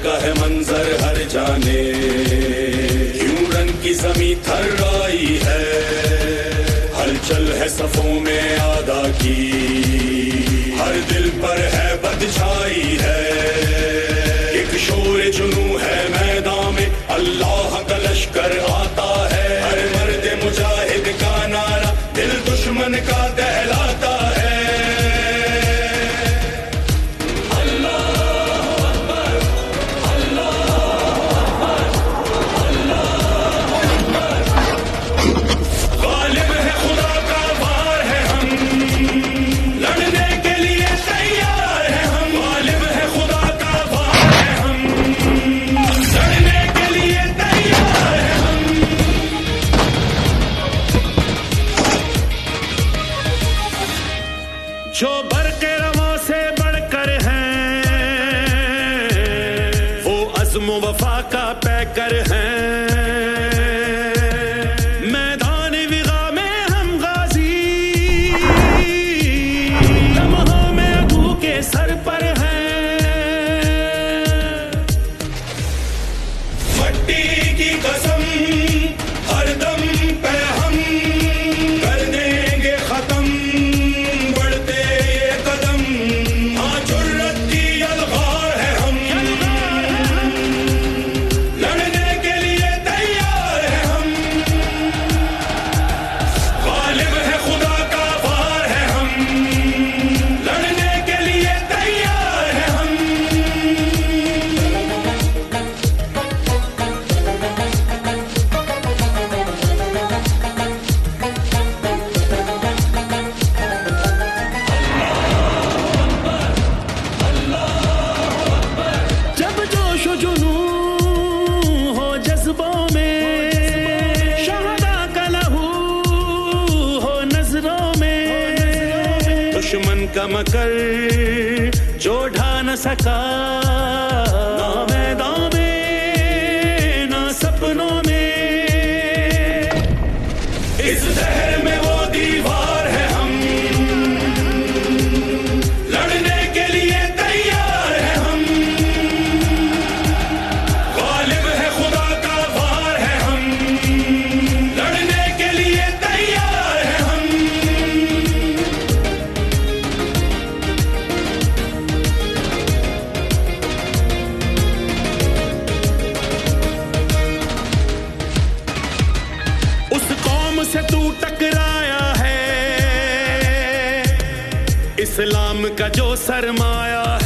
کا ہے منظر ہر جانے، کیوں رنگ کی زمیں تھر آئی ہے، ہلچل ہے صفوں میں آدھا کی، ہر دل پر ہے بد چھائی ہے، ایک شور جنوں ہے میدان میں، اللہ کا لشکر آتا ہے، ہر مرد مجاہد کا نعرہ دل دشمن کا دہلاتا ہے۔ جو برق رواں سے بڑھ کر ہیں، وہ عزم و وفا کا پیکر ہیں، میدان وغا میں ہم غازی، لمحوں میں عدو کے سر پر ہیں، مٹی کی قسم ہر دم پہ ہم کر دیں گے ختم، دشمن کا مکر جو ڈھا نہ سکا، نہ میدان میں نہ سپنوں میں، اس زہر میں وہ دیوار ہے، ہم لڑنے کے لیے تیار ہیں، ہم غالب ہے خدا کا وار ہے، ہم لڑنے کے لیے تیار ہیں، ہم سے تو ٹکرایا ہے، اسلام کا جو سرمایہ